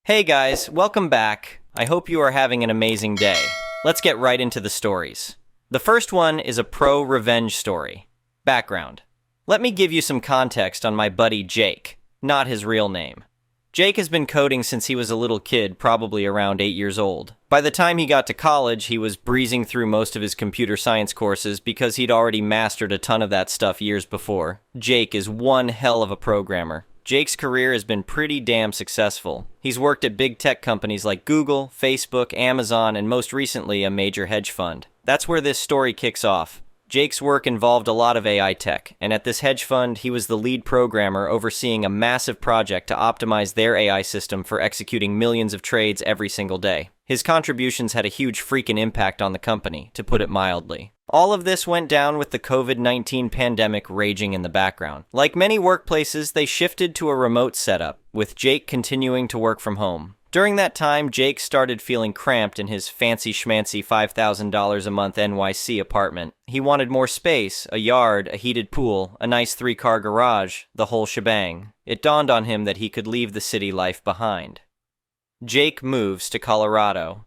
Hey guys, welcome back. I hope you are having an amazing day. Let's get right into the stories. The first one is a pro-revenge story. Background. Let me give you some context on my buddy Jake, not his real name. Jake has been coding since he was a little kid, probably around 8 years old. By the time he got to college, he was breezing through most of his computer science courses because he'd already mastered a ton of that stuff years before. Jake is one hell of a programmer. Jake's career has been pretty damn successful. He's worked at big tech companies like Google, Facebook, Amazon, and most recently a major hedge fund. That's where this story kicks off. Jake's work involved a lot of AI tech, and at this hedge fund, he was the lead programmer overseeing a massive project to optimize their AI system for executing millions of trades every single day. His contributions had a huge freaking impact on the company, to put it mildly. All of this went down with the COVID-19 pandemic raging in the background. Like many workplaces, they shifted to a remote setup, with Jake continuing to work from home. During that time, Jake started feeling cramped in his fancy-schmancy $5,000 a month NYC apartment. He wanted more space, a yard, a heated pool, a nice 3-car garage, the whole shebang. It dawned on him that he could leave the city life behind. Jake moves to Colorado.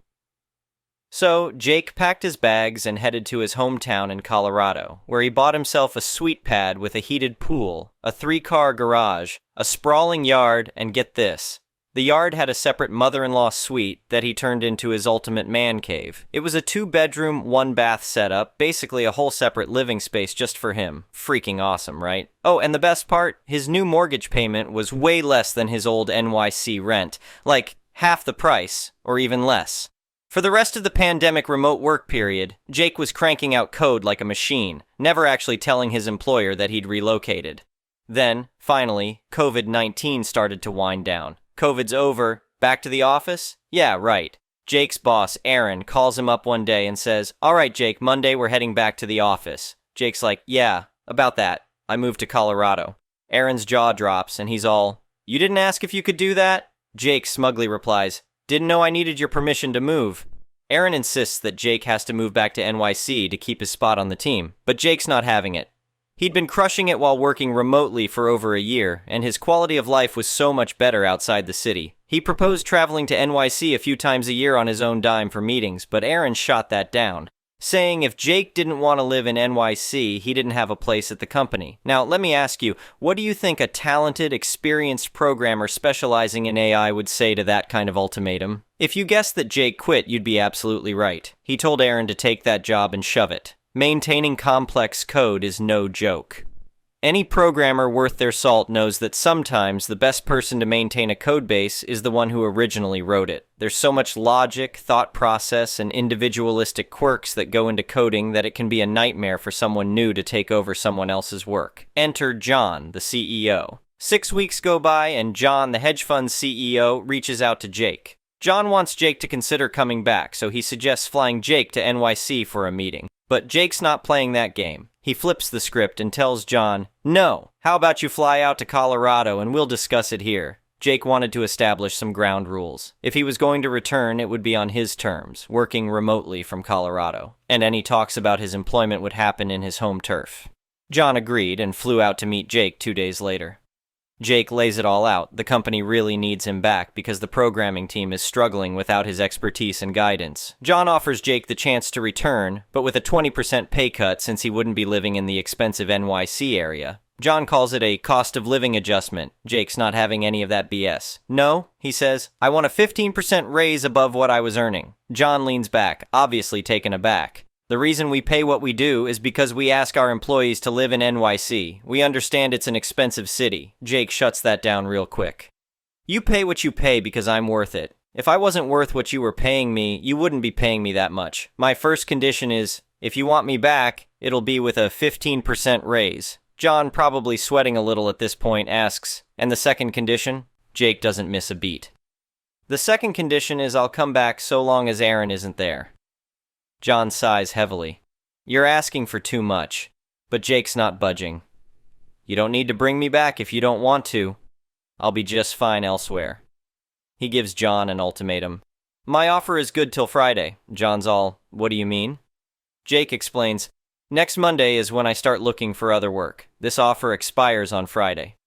So, Jake packed his bags and headed to his hometown in Colorado, where he bought himself a suite pad with a heated pool, a 3-car garage, a sprawling yard, and get this. The yard had a separate mother-in-law suite that he turned into his ultimate man cave. It was a 2-bedroom, 1-bath setup, basically a whole separate living space just for him. Freaking awesome, right? Oh, and the best part? His new mortgage payment was way less than his old NYC rent. Like, half the price, or even less. For the rest of the pandemic remote work period, Jake was cranking out code like a machine, never actually telling his employer that he'd relocated. Then, finally, COVID-19 started to wind down. COVID's over. Back to the office? Yeah, right. Jake's boss, Aaron, calls him up one day and says, "All right, Jake, Monday we're heading back to the office." Jake's like, "Yeah, about that. I moved to Colorado." Aaron's jaw drops and he's all, "You didn't ask if you could do that?" Jake smugly replies, "Didn't know I needed your permission to move." Aaron insists that Jake has to move back to NYC to keep his spot on the team, but Jake's not having it. He'd been crushing it while working remotely for over a year, and his quality of life was so much better outside the city. He proposed traveling to NYC a few times a year on his own dime for meetings, but Aaron shot that down, saying if Jake didn't want to live in NYC, he didn't have a place at the company. Now, let me ask you, what do you think a talented, experienced programmer specializing in AI would say to that kind of ultimatum? If you guessed that Jake quit, you'd be absolutely right. He told Aaron to take that job and shove it. Maintaining complex code is no joke. Any programmer worth their salt knows that sometimes the best person to maintain a code base is the one who originally wrote it. There's so much logic, thought process, and individualistic quirks that go into coding that it can be a nightmare for someone new to take over someone else's work. Enter John, the CEO. 6 weeks go by and John, the hedge fund CEO, reaches out to Jake. John wants Jake to consider coming back, so he suggests flying Jake to NYC for a meeting. But Jake's not playing that game. He flips the script and tells John, "No, how about you fly out to Colorado and we'll discuss it here." Jake wanted to establish some ground rules. If he was going to return, it would be on his terms, working remotely from Colorado, and any talks about his employment would happen in his home turf. John agreed and flew out to meet Jake 2 days later. Jake lays it all out. The company really needs him back because the programming team is struggling without his expertise and guidance. John offers Jake the chance to return, but with a 20% pay cut since he wouldn't be living in the expensive NYC area. John calls it a cost of living adjustment. Jake's not having any of that BS. "No," he says, "I want a 15% raise above what I was earning." John leans back, obviously taken aback. "The reason we pay what we do is because we ask our employees to live in NYC. We understand it's an expensive city." Jake shuts that down real quick. "You pay what you pay because I'm worth it. If I wasn't worth what you were paying me, you wouldn't be paying me that much. My first condition is, if you want me back, it'll be with a 15% raise." John, probably sweating a little at this point, asks, "And the second condition?" Jake doesn't miss a beat. "The second condition is I'll come back so long as Aaron isn't there." John sighs heavily. "You're asking for too much." But Jake's not budging. "You don't need to bring me back if you don't want to. I'll be just fine elsewhere." He gives John an ultimatum. "My offer is good till Friday." John's all, "What do you mean?" Jake explains, "Next Monday is when I start looking for other work. This offer expires on Friday."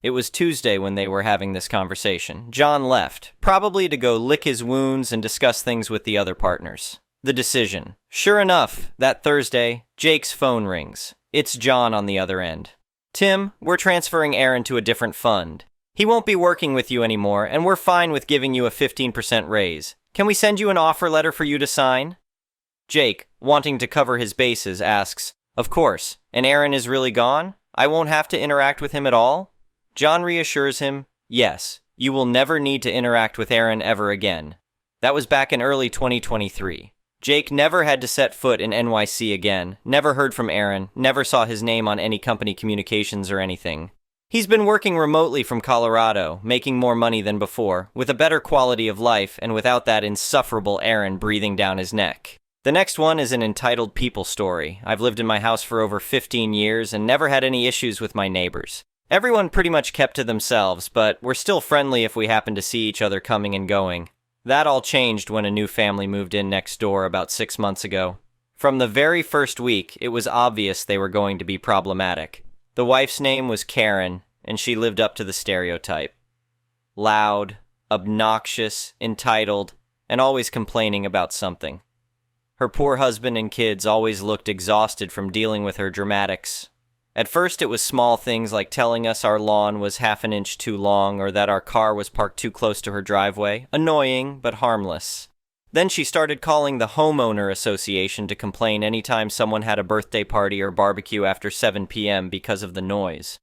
It was Tuesday when they were having this conversation. John left, probably to go lick his wounds and discuss things with the other partners. The decision. Sure enough, that Thursday, Jake's phone rings. It's John on the other end. Tim, we're transferring Aaron to a different fund. He won't be working with you anymore, and we're fine with giving you a 15% raise. Can we send you an offer letter for you to sign? Jake, wanting to cover his bases, asks, Of course, and Aaron is really gone? I won't have to interact with him at all? John reassures him, Yes, you will never need to interact with Aaron ever again. That was back in early 2023. Jake never had to set foot in NYC again, never heard from Aaron, never saw his name on any company communications or anything. He's been working remotely from Colorado, making more money than before, with a better quality of life and without that insufferable Aaron breathing down his neck. The next one is an entitled people story. I've lived in my house for over 15 years and never had any issues with my neighbors. Everyone pretty much kept to themselves, but we're still friendly if we happen to see each other coming and going. That all changed when a new family moved in next door about 6 months ago. From the very first week, it was obvious they were going to be problematic. The wife's name was Karen, and she lived up to the stereotype. Loud, obnoxious, entitled, and always complaining about something. Her poor husband and kids always looked exhausted from dealing with her dramatics. At first it was small things like telling us our lawn was half an inch too long or that our car was parked too close to her driveway. Annoying, but harmless. Then she started calling the homeowner association to complain anytime someone had a birthday party or barbecue after 7 p.m. because of the noise.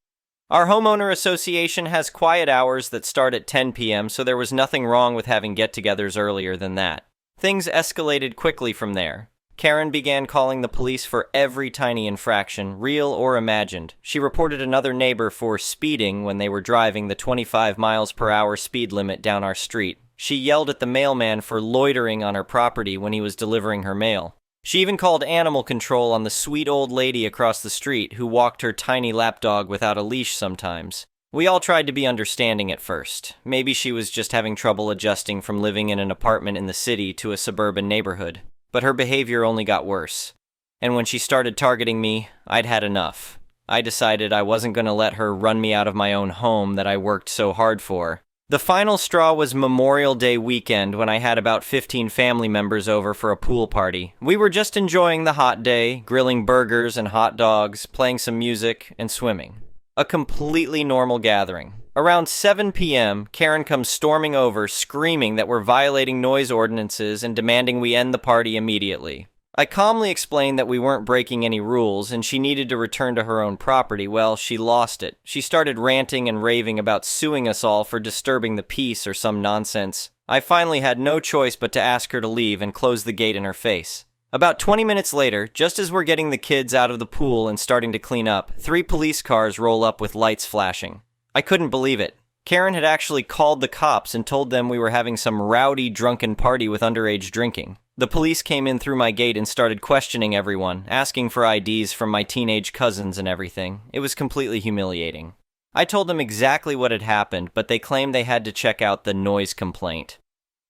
Our homeowner association has quiet hours that start at 10 p.m., so there was nothing wrong with having get-togethers earlier than that. Things escalated quickly from there. Karen began calling the police for every tiny infraction, real or imagined. She reported another neighbor for speeding when they were driving the 25 miles per hour speed limit down our street. She yelled at the mailman for loitering on her property when he was delivering her mail. She even called animal control on the sweet old lady across the street who walked her tiny lapdog without a leash sometimes. We all tried to be understanding at first. Maybe she was just having trouble adjusting from living in an apartment in the city to a suburban neighborhood. But her behavior only got worse. And when she started targeting me, I'd had enough. I decided I wasn't going to let her run me out of my own home that I worked so hard for. The final straw was Memorial Day weekend when I had about 15 family members over for a pool party. We were just enjoying the hot day, grilling burgers and hot dogs, playing some music, and swimming. A completely normal gathering. Around 7 p.m., Karen comes storming over, screaming that we're violating noise ordinances and demanding we end the party immediately. I calmly explained that we weren't breaking any rules and she needed to return to her own property. Well, she lost it. She started ranting and raving about suing us all for disturbing the peace or some nonsense. I finally had no choice but to ask her to leave and close the gate in her face. About 20 minutes later, just as we're getting the kids out of the pool and starting to clean up, 3 police cars roll up with lights flashing. I couldn't believe it. Karen had actually called the cops and told them we were having some rowdy, drunken party with underage drinking. The police came in through my gate and started questioning everyone, asking for IDs from my teenage cousins and everything. It was completely humiliating. I told them exactly what had happened, but they claimed they had to check out the noise complaint.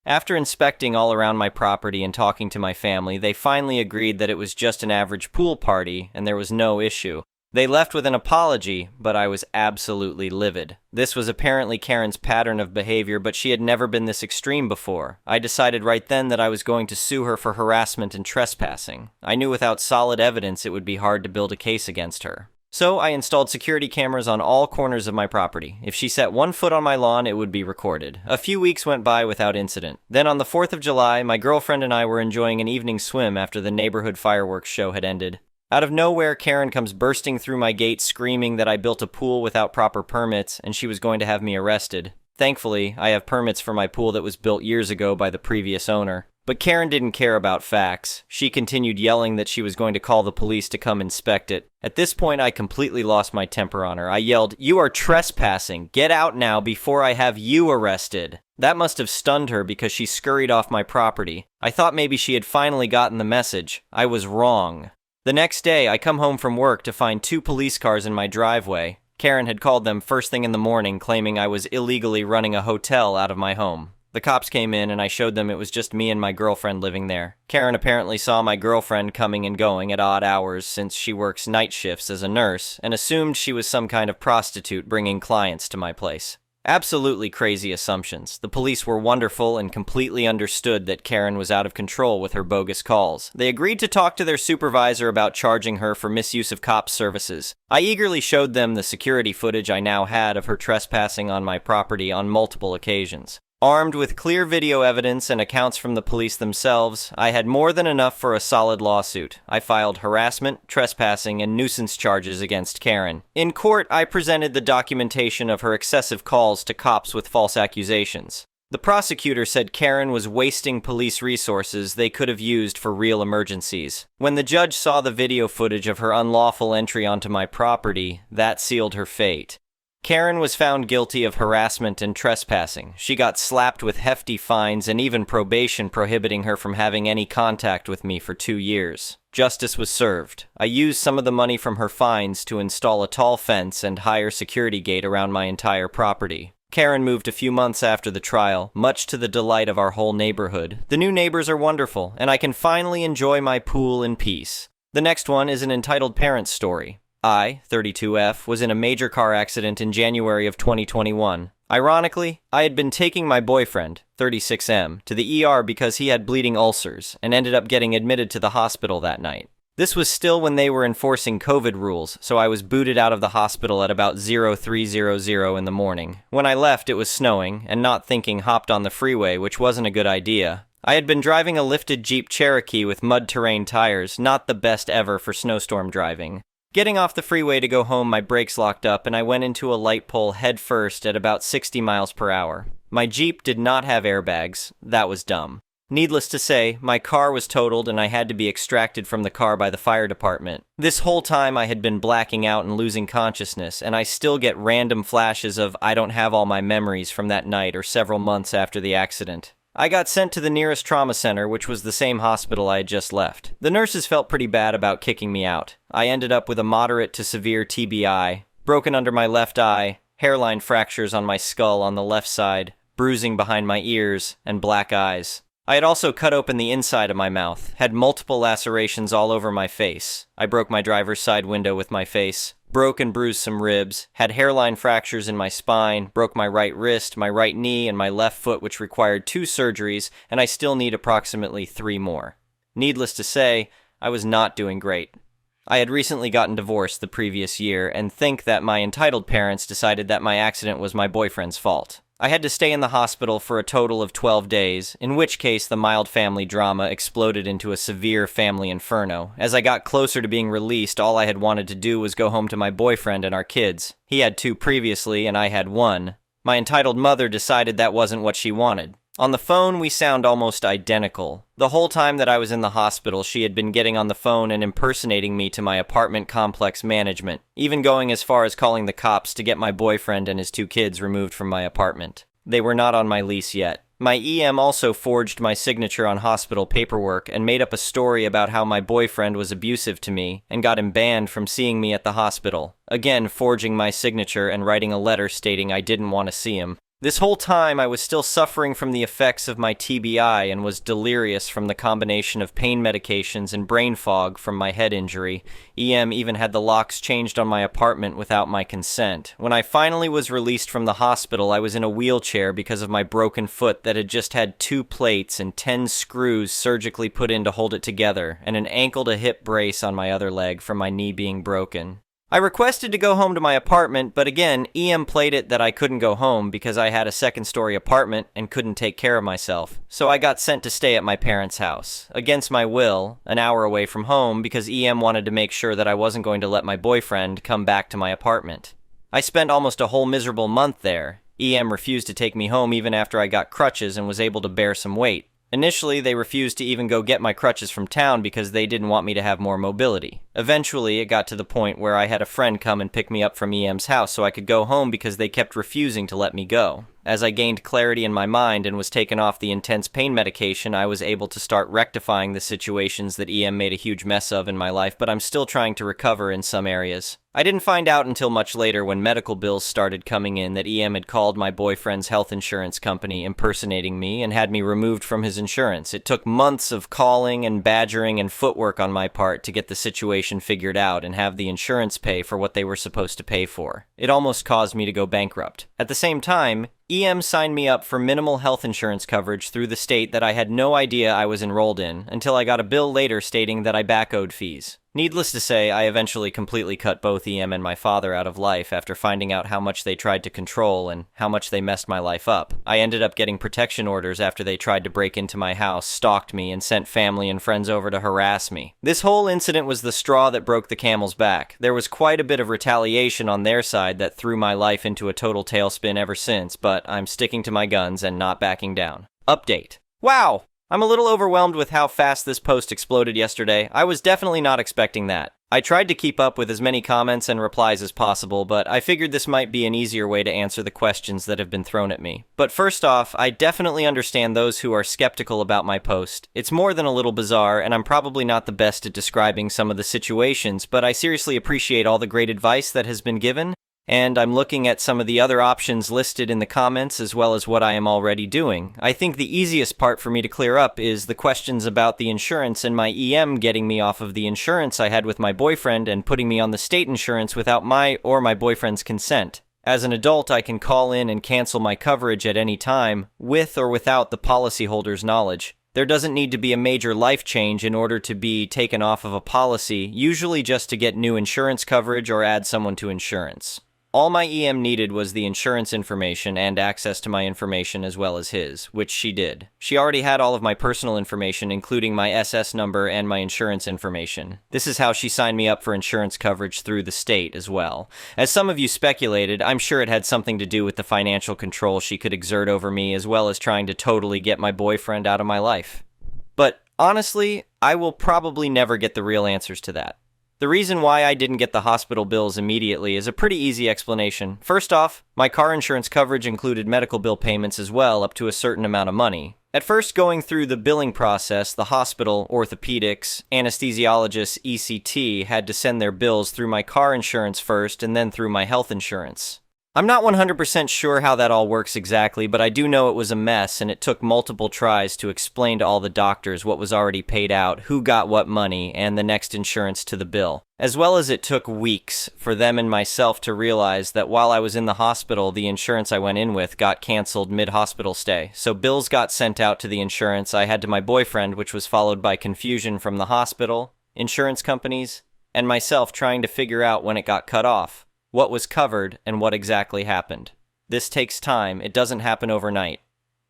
After inspecting all around my property and talking to my family, they finally agreed that it was just an average pool party and there was no issue. They left with an apology, but I was absolutely livid. This was apparently Karen's pattern of behavior, but she had never been this extreme before. I decided right then that I was going to sue her for harassment and trespassing. I knew without solid evidence it would be hard to build a case against her. So I installed security cameras on all corners of my property. If she set 1 foot on my lawn, it would be recorded. A few weeks went by without incident. Then on the 4th of July, my girlfriend and I were enjoying an evening swim after the neighborhood fireworks show had ended. Out of nowhere, Karen comes bursting through my gate screaming that I built a pool without proper permits and she was going to have me arrested. Thankfully, I have permits for my pool that was built years ago by the previous owner. But Karen didn't care about facts. She continued yelling that she was going to call the police to come inspect it. At this point, I completely lost my temper on her. I yelled, "You are trespassing! Get out now before I have you arrested!" That must have stunned her because she scurried off my property. I thought maybe she had finally gotten the message. I was wrong. The next day, I come home from work to find 2 police cars in my driveway. Karen had called them first thing in the morning, claiming I was illegally running a hotel out of my home. The cops came in and I showed them it was just me and my girlfriend living there. Karen apparently saw my girlfriend coming and going at odd hours since she works night shifts as a nurse and assumed she was some kind of prostitute bringing clients to my place. Absolutely crazy assumptions. The police were wonderful and completely understood that Karen was out of control with her bogus calls. They agreed to talk to their supervisor about charging her for misuse of cops' services. I eagerly showed them the security footage I now had of her trespassing on my property on multiple occasions. Armed with clear video evidence and accounts from the police themselves, I had more than enough for a solid lawsuit. I filed harassment, trespassing, and nuisance charges against Karen. In court, I presented the documentation of her excessive calls to cops with false accusations. The prosecutor said Karen was wasting police resources they could have used for real emergencies. When the judge saw the video footage of her unlawful entry onto my property, that sealed her fate. Karen was found guilty of harassment and trespassing. She got slapped with hefty fines and even probation prohibiting her from having any contact with me for 2 years. Justice was served. I used some of the money from her fines to install a tall fence and higher security gate around my entire property. Karen moved a few months after the trial, much to the delight of our whole neighborhood. The new neighbors are wonderful, and I can finally enjoy my pool in peace. The next one is an entitled parent's story. I, 32F, was in a major car accident in January of 2021. Ironically, I had been taking my boyfriend, 36M, to the ER because he had bleeding ulcers and ended up getting admitted to the hospital that night. This was still when they were enforcing COVID rules, so I was booted out of the hospital at about 0300 in the morning. When I left, it was snowing, and not thinking hopped on the freeway, which wasn't a good idea. I had been driving a lifted Jeep Cherokee with mud terrain tires, not the best ever for snowstorm driving. Getting off the freeway to go home, my brakes locked up and I went into a light pole head first at about 60 miles per hour. My Jeep did not have airbags. That was dumb. Needless to say, my car was totaled and I had to be extracted from the car by the fire department. This whole time I had been blacking out and losing consciousness, and I still get random flashes of I don't have all my memories from that night or several months after the accident. I got sent to the nearest trauma center, which was the same hospital I had just left. The nurses felt pretty bad about kicking me out. I ended up with a moderate to severe TBI, broken under my left eye, hairline fractures on my skull on the left side, bruising behind my ears, and black eyes. I had also cut open the inside of my mouth, had multiple lacerations all over my face. I broke my driver's side window with my face, broke and bruised some ribs, had hairline fractures in my spine, broke my right wrist, my right knee, and my left foot, which required 2 surgeries, and I still need approximately 3 more. Needless to say, I was not doing great. I had recently gotten divorced the previous year, and think that my entitled parents decided that my accident was my boyfriend's fault. I had to stay in the hospital for a total of 12 days, in which case the mild family drama exploded into a severe family inferno. As I got closer to being released, all I had wanted to do was go home to my boyfriend and our kids. He had 2 previously, and I had 1. My entitled mother decided that wasn't what she wanted. On the phone, we sound almost identical. The whole time that I was in the hospital, she had been getting on the phone and impersonating me to my apartment complex management, even going as far as calling the cops to get my boyfriend and his 2 kids removed from my apartment. They were not on my lease yet. My EM also forged my signature on hospital paperwork and made up a story about how my boyfriend was abusive to me and got him banned from seeing me at the hospital. Again, forging my signature and writing a letter stating I didn't want to see him. This whole time, I was still suffering from the effects of my TBI and was delirious from the combination of pain medications and brain fog from my head injury. EM even had the locks changed on my apartment without my consent. When I finally was released from the hospital, I was in a wheelchair because of my broken foot that had just had 2 plates and 10 screws surgically put in to hold it together, and an ankle-to-hip brace on my other leg from my knee being broken. I requested to go home to my apartment, but again, EM played it that I couldn't go home because I had a 2nd-story apartment and couldn't take care of myself. So I got sent to stay at my parents' house, against my will, an hour away from home because EM wanted to make sure that I wasn't going to let my boyfriend come back to my apartment. I spent almost a whole miserable month there. EM refused to take me home even after I got crutches and was able to bear some weight. Initially, they refused to even go get my crutches from town because they didn't want me to have more mobility. Eventually, it got to the point where I had a friend come and pick me up from EM's house so I could go home because they kept refusing to let me go. As I gained clarity in my mind and was taken off the intense pain medication, I was able to start rectifying the situations that EM made a huge mess of in my life, but I'm still trying to recover in some areas. I didn't find out until much later when medical bills started coming in that EM had called my boyfriend's health insurance company impersonating me and had me removed from his insurance. It took months of calling and badgering and footwork on my part to get the situation figured out and have the insurance pay for what they were supposed to pay for. It almost caused me to go bankrupt. At the same time, EM signed me up for minimal health insurance coverage through the state that I had no idea I was enrolled in until I got a bill later stating that I back owed fees. Needless to say, I eventually completely cut both EM and my father out of life after finding out how much they tried to control and how much they messed my life up. I ended up getting protection orders after they tried to break into my house, stalked me, and sent family and friends over to harass me. This whole incident was the straw that broke the camel's back. There was quite a bit of retaliation on their side that threw my life into a total tailspin ever since, but I'm sticking to my guns and not backing down. Update. Wow! I'm a little overwhelmed with how fast this post exploded yesterday. I was definitely not expecting that. I tried to keep up with as many comments and replies as possible, but I figured this might be an easier way to answer the questions that have been thrown at me. But first off, I definitely understand those who are skeptical about my post. It's more than a little bizarre, and I'm probably not the best at describing some of the situations, but I seriously appreciate all the great advice that has been given. And I'm looking at some of the other options listed in the comments as well as what I am already doing. I think the easiest part for me to clear up is the questions about the insurance and my EM getting me off of the insurance I had with my boyfriend and putting me on the state insurance without my or my boyfriend's consent. As an adult, I can call in and cancel my coverage at any time, with or without the policyholder's knowledge. There doesn't need to be a major life change in order to be taken off of a policy, usually just to get new insurance coverage or add someone to insurance. All my EM needed was the insurance information and access to my information as well as his, which she did. She already had all of my personal information, including my SS number and my insurance information. This is how she signed me up for insurance coverage through the state as well. As some of you speculated, I'm sure it had something to do with the financial control she could exert over me, as well as trying to totally get my boyfriend out of my life. But honestly, I will probably never get the real answers to that. The reason why I didn't get the hospital bills immediately is a pretty easy explanation. First off, my car insurance coverage included medical bill payments as well, up to a certain amount of money. At first, going through the billing process, the hospital, orthopedics, anesthesiologists, ECT had to send their bills through my car insurance first and then through my health insurance. I'm not 100% sure how that all works exactly, but I do know it was a mess and it took multiple tries to explain to all the doctors what was already paid out, who got what money, and the next insurance to the bill. As well as it took weeks for them and myself to realize that while I was in the hospital, the insurance I went in with got canceled mid-hospital stay. So bills got sent out to the insurance I had to my boyfriend, which was followed by confusion from the hospital, insurance companies, and myself trying to figure out when it got cut off, what was covered, and what exactly happened. This takes time. It doesn't happen overnight.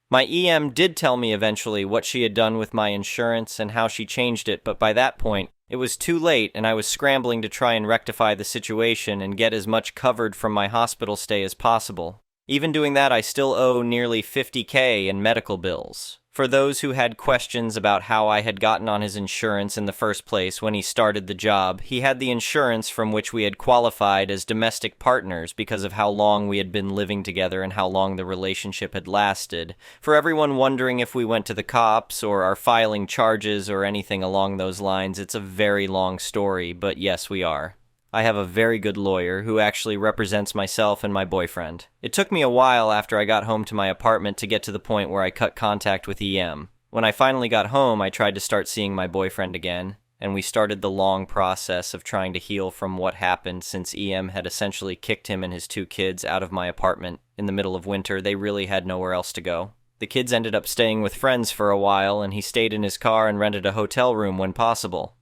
My EM did tell me eventually what she had done with my insurance and how she changed it, but by that point, it was too late and I was scrambling to try and rectify the situation and get as much covered from my hospital stay as possible. Even doing that, I still owe nearly $50,000 in medical bills. For those who had questions about how I had gotten on his insurance in the first place when he started the job, he had the insurance from which we had qualified as domestic partners because of how long we had been living together and how long the relationship had lasted. For everyone wondering if we went to the cops or are filing charges or anything along those lines, it's a very long story, but yes, we are. I have a very good lawyer who actually represents myself and my boyfriend. It took me a while after I got home to my apartment to get to the point where I cut contact with EM. When I finally got home, I tried to start seeing my boyfriend again, and we started the long process of trying to heal from what happened since EM had essentially kicked him and his 2 kids out of my apartment. In the middle of winter, they really had nowhere else to go. The kids ended up staying with friends for a while, and he stayed in his car and rented a hotel room when possible.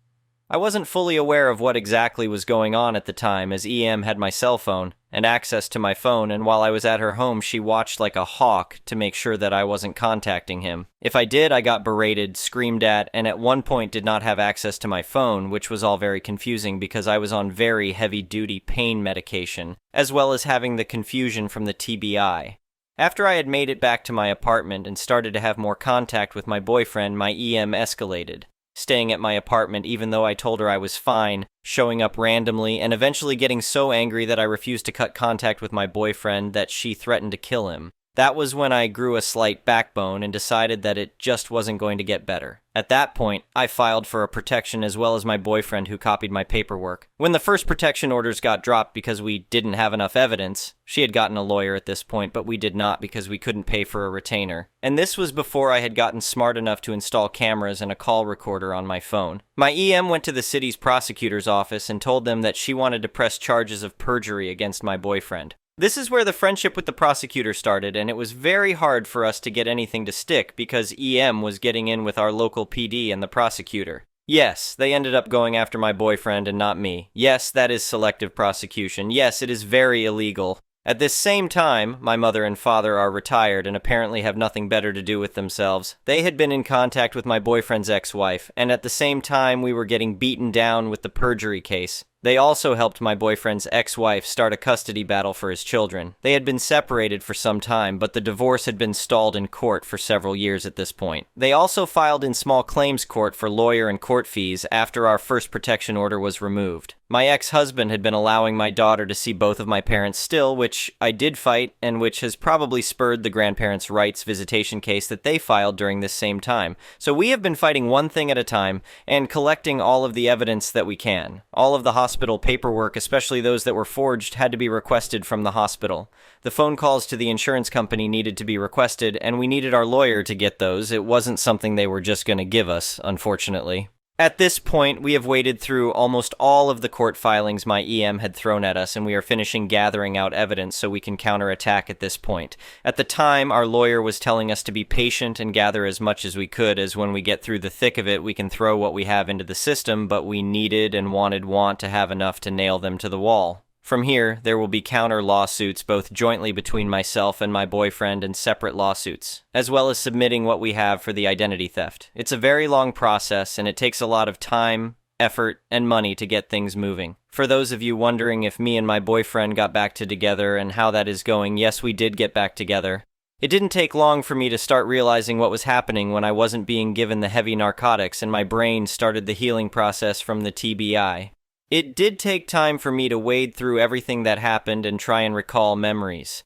I wasn't fully aware of what exactly was going on at the time, as EM had my cell phone and access to my phone, and while I was at her home, she watched like a hawk to make sure that I wasn't contacting him. If I did, I got berated, screamed at, and at one point did not have access to my phone, which was all very confusing because I was on very heavy-duty pain medication, as well as having the confusion from the TBI. After I had made it back to my apartment and started to have more contact with my boyfriend, my EM escalated. Staying at my apartment even though I told her I was fine, showing up randomly, and eventually getting so angry that I refused to cut contact with my boyfriend that she threatened to kill him. That was when I grew a slight backbone and decided that it just wasn't going to get better. At that point, I filed for a protection as well as my boyfriend who copied my paperwork. When the first protection orders got dropped because we didn't have enough evidence, she had gotten a lawyer at this point, but we did not because we couldn't pay for a retainer. And this was before I had gotten smart enough to install cameras and a call recorder on my phone. My EM went to the city's prosecutor's office and told them that she wanted to press charges of perjury against my boyfriend. This is where the friendship with the prosecutor started, and it was very hard for us to get anything to stick because EM was getting in with our local PD and the prosecutor. Yes, they ended up going after my boyfriend and not me. Yes, that is selective prosecution. Yes, it is very illegal. At this same time, my mother and father are retired and apparently have nothing better to do with themselves. They had been in contact with my boyfriend's ex-wife, and at the same time we were getting beaten down with the perjury case. They also helped my boyfriend's ex-wife start a custody battle for his children. They had been separated for some time, but the divorce had been stalled in court for several years at this point. They also filed in small claims court for lawyer and court fees after our first protection order was removed. My ex-husband had been allowing my daughter to see both of my parents still, which I did fight, and which has probably spurred the grandparents' rights visitation case that they filed during this same time. So we have been fighting one thing at a time, and collecting all of the evidence that we can. All of the hospital paperwork, especially those that were forged, had to be requested from the hospital. The phone calls to the insurance company needed to be requested, and we needed our lawyer to get those. It wasn't something they were just going to give us, unfortunately. At this point, we have waded through almost all of the court filings my EM had thrown at us, and we are finishing gathering out evidence so we can counterattack at this point. At the time, our lawyer was telling us to be patient and gather as much as we could, as when we get through the thick of it, we can throw what we have into the system, but we needed and want to have enough to nail them to the wall. From here, there will be counter lawsuits both jointly between myself and my boyfriend and separate lawsuits, as well as submitting what we have for the identity theft. It's a very long process, and it takes a lot of time, effort, and money to get things moving. For those of you wondering if me and my boyfriend got back together and how that is going, yes, we did get back together. It didn't take long for me to start realizing what was happening when I wasn't being given the heavy narcotics and my brain started the healing process from the TBI. It did take time for me to wade through everything that happened and try and recall memories.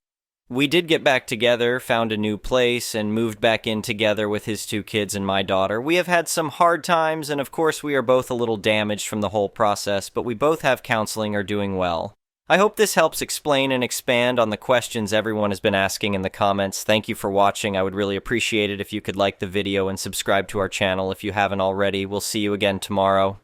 We did get back together, found a new place, and moved back in together with his 2 kids and my daughter. We have had some hard times, and of course we are both a little damaged from the whole process, but we both have counseling, are doing well. I hope this helps explain and expand on the questions everyone has been asking in the comments. Thank you for watching. I would really appreciate it if you could like the video and subscribe to our channel if you haven't already. We'll see you again tomorrow.